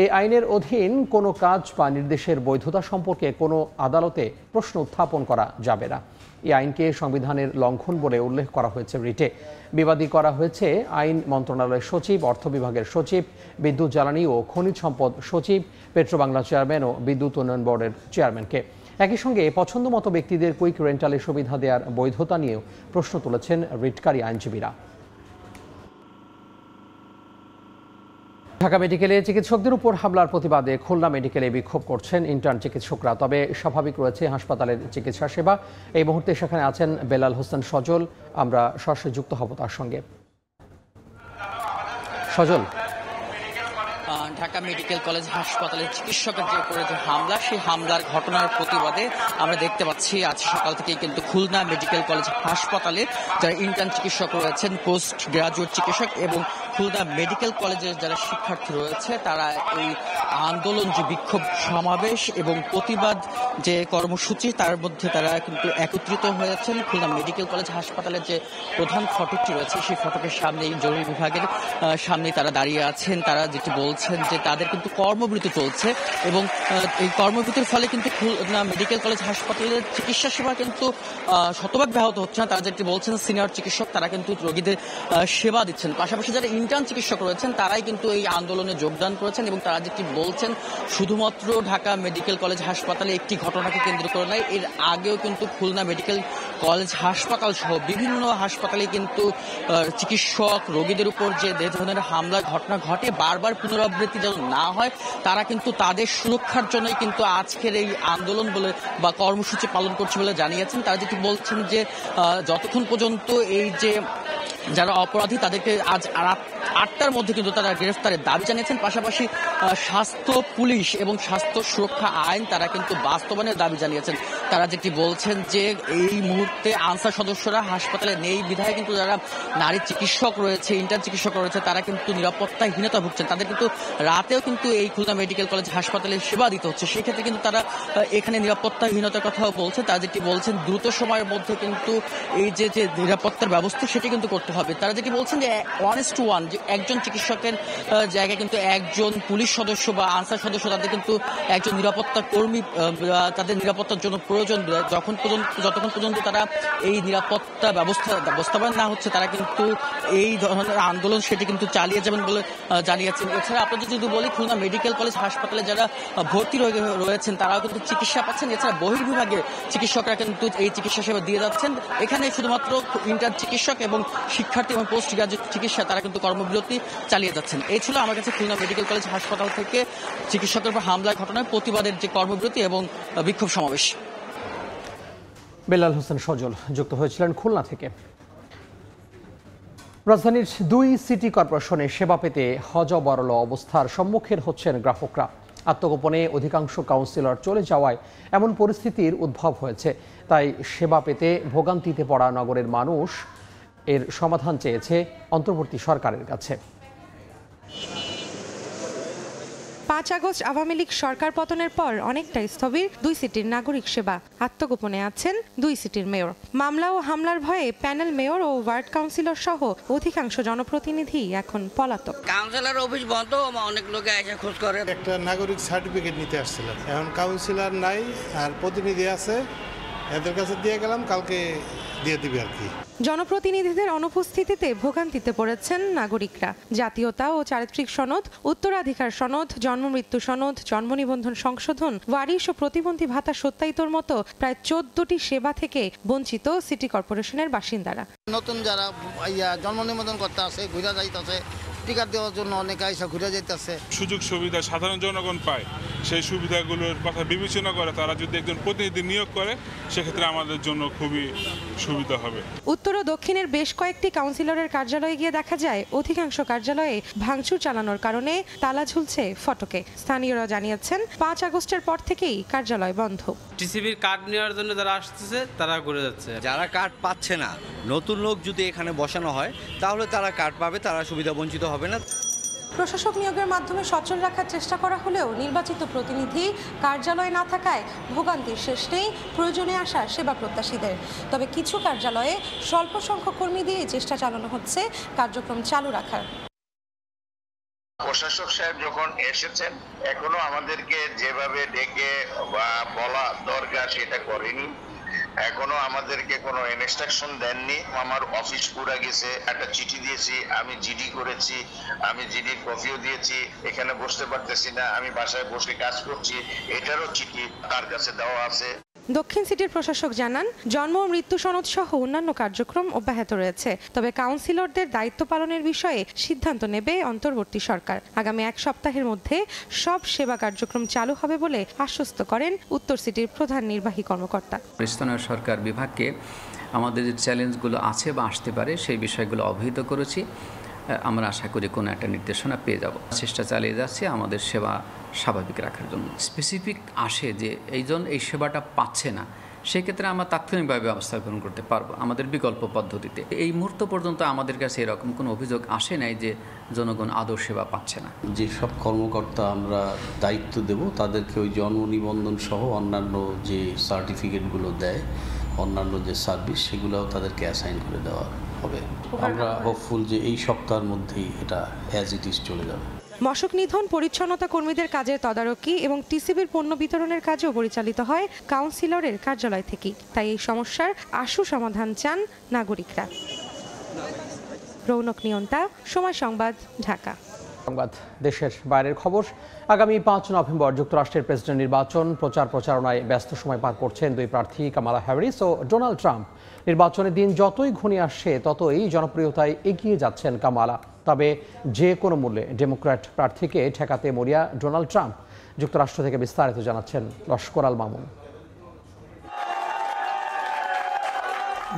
এই আইনের অধীন কোনো কাজ বা নির্দেশের বৈধতা সম্পর্কে কোনো আদালতে প্রশ্ন উত্থাপন করা যাবে না। এই আইনকে সংবিধানের লঙ্ঘন বলে উল্লেখ করা হয়েছে রিটে। বিবাদী করা হয়েছে আইন মন্ত্রণালয়ের সচিব, অর্থ বিভাগের সচিব, বিদ্যুৎ জ্বালানি ও খনিজ সম্পদ সচিব, পেট্রোবাংলা চেয়ারম্যান ও বিদ্যুৎ উন্নয়ন বোর্ডের চেয়ারম্যানকে। একই সঙ্গে পছন্দমতো ব্যক্তিদের কুইক রেন্টালে সুবিধা দেওয়ার বৈধতা নিয়েও প্রশ্ন তুলেছেন রিটকারী আইনজীবীরা। ঢাকা মেডিকেলে চিকিৎসকদের উপর হামলার প্রতিবাদে খুলনা মেডিকেলে বিক্ষোভ করছেন ইন্টার্ন চিকিৎসকরা। তবে স্বাভাবিক রয়েছে হাসপাতালের চিকিৎসা সেবা। এই মুহূর্তে সেখানে আছেন বেলাল হোসেন সজল, আমরা সরাসরি যুক্ত হব তার সঙ্গে। সজল, ঢাকা মেডিকেল কলেজ হাসপাতালের চিকিৎসকের যে উপরে যে হামলা, সেই হামলার ঘটনার প্রতিবাদে আমরা দেখতে পাচ্ছি আজ সকাল থেকেই কিন্তু খুলনা মেডিকেল কলেজ হাসপাতালে যারা ইন্টার্ন চিকিৎসক রয়েছেন, পোস্ট গ্রাজুয়েট চিকিৎসক এবং খুলনা মেডিকেল কলেজের যারা শিক্ষার্থী রয়েছে, তারা এই আন্দোলন, যে বিক্ষোভ সমাবেশ এবং প্রতিবাদ যে কর্মসূচি, তার মধ্যে তারা কিন্তু একত্রিত হয়েছেন। খুলনা মেডিকেল কলেজ হাসপাতালের যে প্রধান ফটকটি রয়েছে, সেই ফটকের সামনেই জরুরি বিভাগের সামনে তারা দাঁড়িয়ে আছেন। তারা যেটি বলছেন যে তাদের কিন্তু কর্মবিরতি চলছে এবং এই কর্মবিরতির ফলে কিন্তু খুলনা মেডিকেল কলেজ হাসপাতালের চিকিৎসা সেবা কিন্তু শতভাগ ব্যাহত হচ্ছে না। তারা যেটি বলছেন, সিনিয়র চিকিৎসক তারা কিন্তু রোগীদের সেবা দিচ্ছেন। পাশাপাশি যারা ইন্টার্ন চিকিৎসক রয়েছেন, তারাই কিন্তু এই আন্দোলনে যোগদান করেছেন এবং তারা যেটি বলছেন, শুধুমাত্র ঢাকা মেডিকেল কলেজ হাসপাতালে একটি ঘটনাকে কেন্দ্র করে নয়, এর আগেও কিন্তু খুলনা মেডিকেল কলেজ হাসপাতাল সহ বিভিন্ন হাসপাতালে কিন্তু চিকিৎসক রোগীদের উপর যে ধরনের হামলার ঘটনা ঘটে, বারবার পুনরাবৃত্তি যেন না হয়, তারা কিন্তু তাদের সুরক্ষার জন্যই কিন্তু আজকের এই আন্দোলন বলে বা কর্মসূচি পালন করছে বলে জানিয়েছেন। তারা যেটি বলছেন যে যতক্ষণ পর্যন্ত এই যে যারা অপরাধী তাদেরকে আজ রাত 8টার মধ্যে কিন্তু তারা গ্রেফতারের দাবি জানিয়েছেন। পাশাপাশি স্বাস্থ্য পুলিশ এবং স্বাস্থ্য সুরক্ষা আইন তারা কিন্তু বাস্তবায়নের দাবি জানিয়েছেন। তারা যেটি বলছেন যে এই মুহূর্তে আনসার সদস্যরা হাসপাতালে নেই বিধায় কিন্তু যারা নারী চিকিৎসক রয়েছে, ইন্টার্ন চিকিৎসক রয়েছে, তারা কিন্তু নিরাপত্তাহীনতা ভুগছেন। তাদের কিন্তু রাতেও কিন্তু এই খুলনা মেডিকেল কলেজ হাসপাতালে সেবা দিতে হচ্ছে। সেক্ষেত্রে কিন্তু তারা এখানে নিরাপত্তাহীনতার কথাও বলছে। তারা যেটি বলছেন দ্রুত সময়ের মধ্যে কিন্তু এই যে নিরাপত্তার ব্যবস্থা সেটি কিন্তু করতে হবে। তারা যেটি বলছেন যে 1:1 যে একজন চিকিৎসকের জায়গায় কিন্তু একজন পুলিশ সদস্য বা আনসার সদস্য, তাদের কিন্তু একজন নিরাপত্তা কর্মী তাদের নিরাপত্তার জন্য প্রয়োজন। যতক্ষণ পর্যন্ত তারা এই নিরাপত্তা বাস্তবায়ন না হচ্ছে তারা কিন্তু এই ধরনের আন্দোলন সেটি কিন্তু চালিয়ে যাবেন বলে জানিয়েছেন। এছাড়া আপনাদের যদি বলি খুলনা মেডিকেল কলেজ হাসপাতালে যারা ভর্তি রয়েছেন তারাও কিন্তু চিকিৎসা পাচ্ছেন। এছাড়া বহির্বিভাগে চিকিৎসকরা কিন্তু এই চিকিৎসা সেবা দিয়ে যাচ্ছেন। এখানে শুধুমাত্র ইন্টার্ন চিকিৎসক এবং শিক্ষার্থী এবং পোস্ট গ্রাজুয়েট চিকিৎসা তারা কিন্তু কর্মবিরতি চালিয়ে যাচ্ছেন। এই ছিল আমার কাছে খুলনা মেডিকেল কলেজ হাসপাতাল থেকে চিকিৎসকের উপর হামলার ঘটনায় প্রতিবাদের যে কর্মবিরতি এবং বিক্ষোভ সমাবেশ। বেলাল হোসেন সজল যুক্ত হয়েছিলেন খুলনা থেকে। রাজধানীর 2 সিটি কর্পোরেশনে সেবা পেতে হযবরল অবস্থার সম্মুখীন হচ্ছেন গ্রাহকরা। আত্মগোপনে অধিকাংশ কাউন্সিলর চলে যাওয়ায় এমন পরিস্থিতির উদ্ভব হয়েছে। তাই সেবা পেতে ভোগান্তিতে পড়া নগরের মানুষ এর সমাধান চেয়েছে অন্তর্বর্তী সরকারের কাছে। 5 আগস্ট আওয়ামী লীগ সরকার পতনের পর অনেকটাই স্থবির 2 সিটির নাগরিক সেবা। আত্মগোপনে আছেন 2 সিটির মেয়র। মামলা ও হামলার ভয়ে প্যানেল মেয়র ও ওয়ার্ড কাউন্সিলর সহ অধিকাংশ জনপ্রতিনিধি এখন পলাতক। কাউন্সিলর অফিস বন্ধ, অনেক লোকে এসে খোঁজ করে। একটা নাগরিক সার্টিফিকেট নিতে আসছিলাম, এখন কাউন্সিলর নাই আর প্রতিনিধি আছে, এদের কাছে দিয়ে গেলাম, কালকে দিয়ে দিবে আর কি। জনপ্রতিনিধিদের অনুপস্থিতিতে ভোগান্তিতে পড়েছেন নাগরিকরা। জাতীয়তা ও চারিত্রিক সনদ, উত্তরাধিকার সনদ, জন্মমৃত্যু সনদ, জন্ম নিবন্ধন সংশোধন, ওয়ারিশ ও প্রতিবন্ধী ভাতা সত্যায়িতর মতো প্রায় 14টি সেবা থেকে বঞ্চিত সিটি কর্পোরেশনের বাসিন্দারা। নতুন যারা জন্ম নিবন্ধন করতে আসে, ঘুরে যাইতেছে, টিকা দেওয়ার জন্য অনেক আইসা ঘুরে যাইতেছে। সুযোগ সুবিধা সাধারণ জনগণ পায়, সেই সুবিধাগুলোর কথা বিবেচনা করে তারা যদি একজন প্রতিনিধি নিয়োগ করে সেক্ষেত্রে আমাদের জন্য খুবই সুবিধা হবে। উত্তর ও দক্ষিণের বেশ কয়েকটি কাউন্সিলরের কার্যালয়ে গিয়ে দেখা যায় অধিকাংশ কার্যালয়ে ভাঙচুর চালানোর কারণে তালা ঝুলছে ফটকে। স্থানীয়রা জানিয়েছেন 5 আগস্টের পর থেকেই কার্যালয় বন্ধ। টিসিবির কার্ড নেওয়ার জন্য যারা আসতেছে তারা ঘুরে যাচ্ছে। যারা কার্ড পাচ্ছে না, নতুন লোক যদি এখানে বসানো হয় তাহলে তারা কার্ড পাবে, তারা সুবিধা বঞ্চিত হবে না। প্রশাসক নিয়োগের মাধ্যমে সচল রাখার চেষ্টা করা হলেও নির্বাচিত প্রতিনিধি কার্যালয়ে না থাকায় ভোগান্তির শেষ নেই প্রয়োজনে আসা সেবা প্রত্যাশীদের। তবে কিছু কার্যালয়ে স্বল্প সংখ্যক কর্মী দিয়ে চেষ্টা চালানো হচ্ছে কার্যক্রম চালু রাখার। প্রশাসক সাহেব যখন এসেছেন এখনো আমাদেরকে যেভাবে ডেকে বা বলা দরকার সেটা করেনি, এখনো আমাদেরকে কোনো ইনস্ট্রাকশন দেননি। আমার অফিস পুরা গেছে, একটা চিঠি দিয়েছি, আমি জিডি করেছি, আমি জিডির কপিও দিয়েছি, এখানে বসতে পারতেছি না, আমি বাসায় বসে কাজ করছি, এটারও চিঠি তার কাছে দেওয়া আছে। দক্ষিণ সিটির প্রশাসক জানান জন্ম ও মৃত্যু সনদ সহ অন্যান্য কার্যক্রম অব্যাহত রয়েছে। তবে কাউন্সিলরদের দায়িত্ব পালনের বিষয়ে সিদ্ধান্ত নেবে অন্তর্বর্তী সরকার। আগামী 1 সপ্তাহের মধ্যে সব সেবা কার্যক্রম চালু হবে বলে আশ্বস্ত করেন উত্তর সিটির প্রধান নির্বাহী কর্মকর্তা। স্থানীয় সরকার বিভাগকে আমাদের যে চ্যালেঞ্জগুলো আছে বা আসতে পারে সেই বিষয়গুলো অবহিত করেছি। আমরা আশা করি কোনো একটা নির্দেশনা পেয়ে যাব। চেষ্টা চালিয়ে যাচ্ছি আমাদের সেবা স্বাভাবিক রাখার জন্য। স্পেসিফিক আসে যে এই সেবাটা পাচ্ছে না, সেক্ষেত্রে আমরা তাৎক্ষণিকভাবে ব্যবস্থা গ্রহণ করতে পারবো আমাদের বিকল্প পদ্ধতিতে। এই মুহূর্ত পর্যন্ত আমাদের কাছে এরকম কোনো অভিযোগ আসে নাই যে জনগণ আদৌ সেবা পাচ্ছে না। যেসব কর্মকর্তা আমরা দায়িত্ব দেব তাদেরকে ওই জন্ম নিবন্ধন সহ অন্যান্য যে সার্টিফিকেটগুলো দেয়, অন্যান্য যে সার্ভিস, সেগুলোও তাদেরকে অ্যাসাইন করে দেওয়া হবে। আমরা হোপফুল যে এই সপ্তাহের মধ্যেই এটা অ্যাজ ইট ইজ চলে যাবে। মশক নিধন, পরিচ্ছন্নতা কর্মীদের কাজের তদারকি এবং টিসিবির পণ্য বিতরণের কাজও পরিচালিত হয় কাউন্সিলরের কার্যালয় থেকেই। তাই এই সমস্যার আশু সমাধান চান নাগরিকরা। রৌনক নিয়ন্তা, সময় সংবাদ, ঢাকা। সংবাদ দেশের বাইরের খবর। আগামী 5 নভেম্বর যুক্তরাষ্ট্রের প্রেসিডেন্ট নির্বাচন প্রচারণায় ব্যস্ত সময় পার করছেন 2 প্রার্থী কামালা হ্যারিস ও ডোনাল্ড ট্রাম্প। নির্বাচনের দিন যতই ঘনিয়ে আসছে ততই জনপ্রিয়তায় এগিয়ে যাচ্ছেন কামালা। তবে যে কোনো মূল্যে ডেমোক্র্যাট প্রার্থীকে ঠেকাতে মরিয়া ডোনাল্ড ট্রাম্প। যুক্তরাষ্ট্র থেকে বিস্তারিত জানাচ্ছেন লস্কর আল মামুন।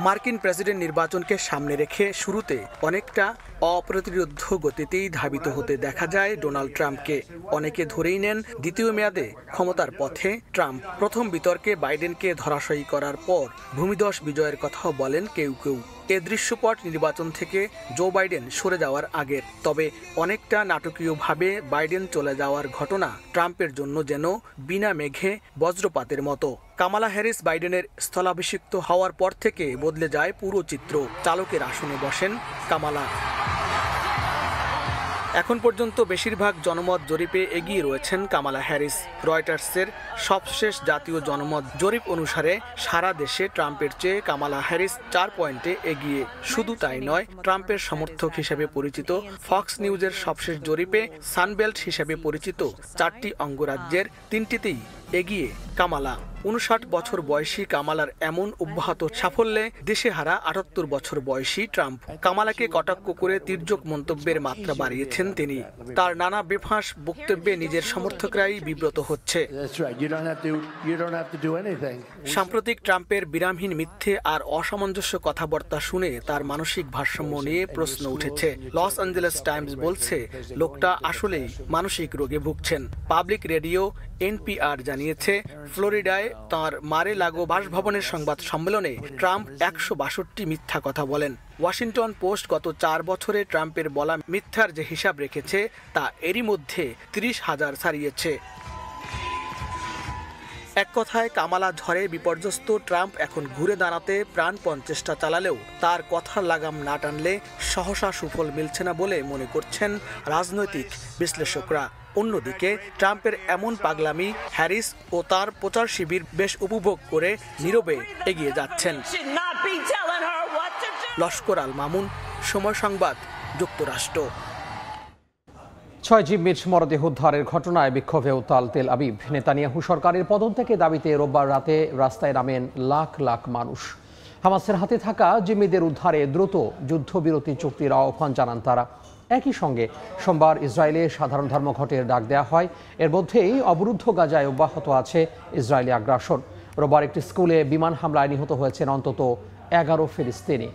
মার্কিন প্রেসিডেন্ট নির্বাচনকে সামনে রেখে শুরুতে অনেকটা অপ্রতিরোধ গতিতেই ধাবিত হতে দেখা যায় ডোনাল্ড ট্রাম্পকে। অনেকে ধরেই নেন দ্বিতীয় মেয়াদে ক্ষমতার পথে ট্রাম্প। প্রথম বিতর্কে বাইডেনকে ধরাশয়ী করার পর ভূমিধস বিজয়ের কথাও বলেন কেউ কেউ। এ দৃশ্যপট নির্বাচন থেকে জো বাইডেন সরে যাওয়ার আগের। তবে অনেকটা নাটকীয়ভাবে বাইডেন চলে যাওয়ার ঘটনা ট্রাম্পের জন্য যেন বিনা মেঘে বজ্রপাতের মতো। কামালা হ্যারিস বাইডেনের স্থলাভিষিক্ত হওয়ার পর থেকে বদলে যায় পুরো চিত্র। চালকের আসনে বসেন কামালা। এখন পর্যন্ত বেশিরভাগ জনমত জরিপে এগিয়ে রয়েছেন কামালা হ্যারিস। রয়টার্সের সবশেষ জাতীয় জনমত জরিপ অনুসারে সারা দেশে ট্রাম্পের চেয়ে কামালা হ্যারিস 4 পয়েন্টে এগিয়ে। শুধু তাই নয়, ট্রাম্পের সমর্থক হিসেবে পরিচিত ফক্স নিউজের সবশেষ জরিপে সানবেল্ট হিসেবে পরিচিত 4টি অঙ্গরাজ্যের 3টিতেই এগিয়ে কামালা। 59 বছর বয়সী কামালার এমন অব্যাহত সাফল্যে দিশেহারা 78 বছর বয়সী ট্রাম্প। কামালাকে কটাক্ষ করে তির্যক মন্তব্যের মাত্রা বাড়িয়েছেন তিনি। তার নানা বেফাঁস বক্তব্যে নিজের সমর্থকরাই বিব্রত হচ্ছে। সাম্প্রতিক ট্রাম্পের বিরামহীন মিথ্যে আর অসামঞ্জস্য কথাবার্তা শুনে তার মানসিক ভারসাম্য নিয়ে প্রশ্ন উঠেছে। লস অ্যাঞ্জেলেস টাইমস বলছে লোকটা আসলেই মানসিক রোগে ভুগছেন। পাবলিক রেডিও NPR জানিয়েছে ফ্লোরিডায় তাঁর মারে লাগো বাসভবনের সংবাদ সম্মেলনে ট্রাম্প 162টি মিথ্যা কথা বলেন। ওয়াশিংটন পোস্ট গত 4 বছরে ট্রাম্পের বলা মিথ্যার যে হিসাব রেখেছে তা এরই মধ্যে 30,000 ছাড়িয়েছে। এক কথায় কামালা ঝড়ে বিপর্যস্ত ট্রাম্প এখন ঘুরে দাঁড়াতে প্রাণপণ চেষ্টা চালালেও তার কথার লাগাম না টানলে সহসা সুফল মিলছে না বলে মনে করছেন রাজনৈতিক বিশ্লেষকরা। অন্যদিকে ট্রাম্পের এমন পাগলামি হ্যারিস ও তার প্রচার শিবির বেশ উপভোগ করে নীরবে এগিয়ে যাচ্ছেন। লস্কর আল মামুন, সময় সংবাদ, যুক্তরাষ্ট্র। 6 জিম্মির মরদেহ উদ্ধারের ঘটনায় বিক্ষোভে উত্তাল তেল আবিব। নেতানিয়াহু সরকারের পদত্যাগের দাবিতে রোববার রাতে রাস্তায় নামেন লাখ লাখ মানুষ। হামাসের হাতে থাকা জিম্মিদের উদ্ধারে দ্রুত যুদ্ধবিরতি চুক্তির আহ্বান জানান তারা। একই সঙ্গে সোমবার ইসরায়েলে সাধারণ ধর্মঘটের ডাক দেওয়া হয়। এর মধ্যেই অবরুদ্ধ গাজায় অব্যাহত আছে ইসরায়েলি আগ্রাসন। রোববার একটি স্কুলে বিমান হামলায় নিহত হয়েছেন অন্তত 11 ফিলিস্তিনি।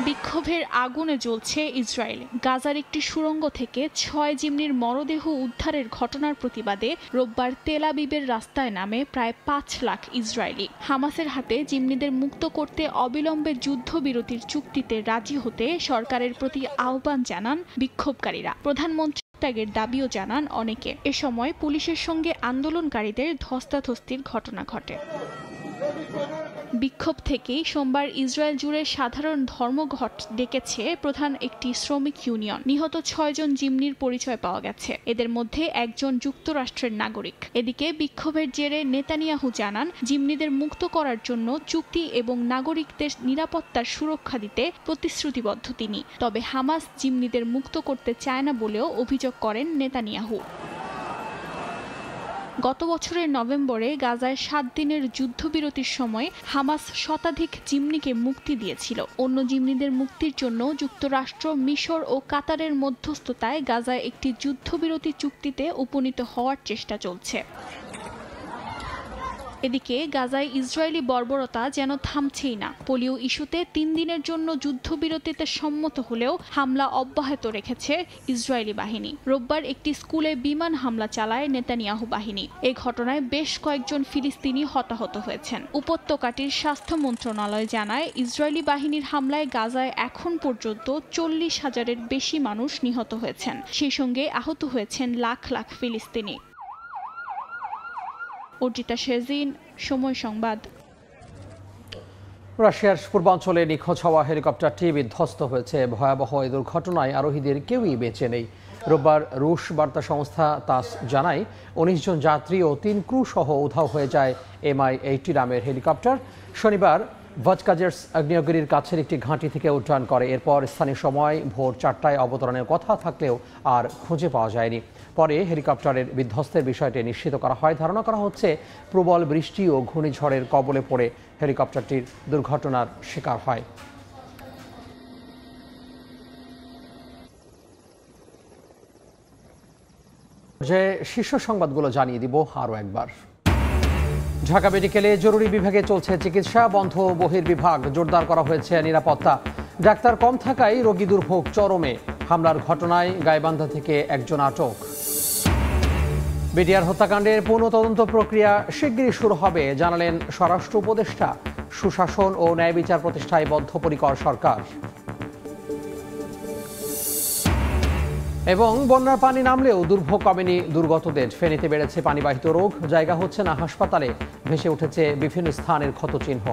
বিক্ষোভের আগুনে জ্বলছে ইসরায়েল। গাজার একটি সুড়ঙ্গ থেকে 6 জিম্মির মরদেহ উদ্ধারের ঘটনার প্রতিবাদে রোববার তেল আবিবের রাস্তায় নামে প্রায় 5 লাখ ইসরায়েলি। হামাসের হাতে জিম্মিদের মুক্ত করতে অবিলম্বে যুদ্ধবিরতির চুক্তিতে রাজি হতে সরকারের প্রতি আহ্বান জানান বিক্ষোভকারীরা। প্রধানমন্ত্রী ত্যাগের দাবিও জানান অনেকে। এ সময় পুলিশের সঙ্গে আন্দোলনকারীদের ধস্তাধস্তির ঘটনা ঘটে। বিক্ষোভ থেকেই সোমবার ইসরায়েল জুড়ে সাধারণ ধর্মঘট ডেকেছে প্রধান একটি শ্রমিক ইউনিয়ন। নিহত 6 জন জিম্মির পরিচয় পাওয়া গেছে। এদের মধ্যে একজন যুক্তরাষ্ট্রের নাগরিক। এদিকে বিক্ষোভের জেরে নেতানিয়াহু জানান জিম্মিদের মুক্ত করার জন্য চুক্তি এবং নাগরিকদের নিরাপত্তার সুরক্ষা দিতে প্রতিশ্রুতিবদ্ধ তিনি। তবে হামাস জিম্মিদের মুক্ত করতে চায় না বলেও অভিযোগ করেন নেতানিয়াহু। গত বছরের নভেম্বরে গাজায় 7 দিনের যুদ্ধবিরতির সময় হামাস শতাধিক জিম্মিকে মুক্তি দিয়েছিল। অন্য জিম্মিদের মুক্তির জন্য যুক্তরাষ্ট্র, মিশর ও কাতারের মধ্যস্থতায় গাজায় একটি যুদ্ধবিরতি চুক্তিতে উপনীত হওয়ার চেষ্টা চলছে। এদিকে গাজায় ইসরায়েলি বর্বরতা যেন থামছেই না। পোলিও ইস্যুতে 3 দিনের জন্য যুদ্ধবিরতিতে সম্মত হলেও হামলা অব্যাহত রেখেছে ইসরায়েলি বাহিনী। রোববার একটি স্কুলে বিমান হামলা চালায় নেতানিয়াহু বাহিনী। এই ঘটনায় বেশ কয়েকজন ফিলিস্তিনি হতাহত হয়েছেন। উপত্যকাটির স্বাস্থ্য মন্ত্রণালয় জানায় ইসরায়েলি বাহিনীর হামলায় গাজায় এখন পর্যন্ত 40,000-এর বেশি মানুষ নিহত হয়েছেন। সেই সঙ্গে আহত হয়েছেন লাখ লাখ ফিলিস্তিনি। অর্জিতা শেজিন, সময় সংবাদ। রাশিয়ার পূর্বাঞ্চলে নিখোঁজ হওয়া হেলিকপ্টারটি বিধ্বস্ত হয়েছে। ভয়াবহ এই দুর্ঘটনায় আরোহীদের কেউই বেঁচে নেই। রোববার রুশ বার্তা সংস্থা তাস জানায় 19 জন যাত্রী ও 3 ক্রু সহ উধাও হয়ে যায় MI-80 নামের হেলিকপ্টার। শনিবার ভাজকাজের্স আগ্নেয়গিরির কাছের একটি ঘাঁটি থেকে উড্ডয়ন করে। এরপর স্থানীয় সময় ভোর 4টায় অবতরণের কথা থাকলেও আর খুঁজে পাওয়া যায়নি। পরে হেলিকপ্টারের বিধ্বস্তের বিষয়টি নিশ্চিত করা হয়। ধারণা করা হচ্ছে প্রবল বৃষ্টি ও ঘূর্ণিঝড়ের কবলে পড়ে হেলিকপ্টারটির দুর্ঘটনার শিকার হয়। যে শীর্ষ সংবাদগুলো জানিয়ে দিব আরও একবার। ঢাকা মেডিকেলে জরুরি বিভাগে চলছে চিকিৎসা, বন্ধ বহির্বিভাগ, জোরদার করা হয়েছে নিরাপত্তা। ডাক্তার কম থাকায় রোগী দুর্ভোগ চরমে। হামলার ঘটনায় গাইবান্ধা থেকে একজন আটক। বিডিআর হত্যাকাণ্ডের পুনঃ তদন্ত প্রক্রিয়া শিগগিরই শুরু হবে জানালেন স্বরাষ্ট্র উপদেষ্টা। সুশাসন ও ন্যায় বিচার প্রতিষ্ঠায় বদ্ধপরিকর সরকার। এবং বন্যার পানি নামলেও দুর্ভোগ কমেনি দুর্গতদের। ফেনীতে বেড়েছে পানিবাহিত রোগ, জায়গা হচ্ছে না হাসপাতালে, ভেসে উঠেছে বিভিন্ন স্থানের ক্ষতচিহ্ন।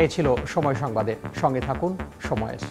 এই ছিল সময় সংবাদে, সঙ্গে থাকুন সময়ের।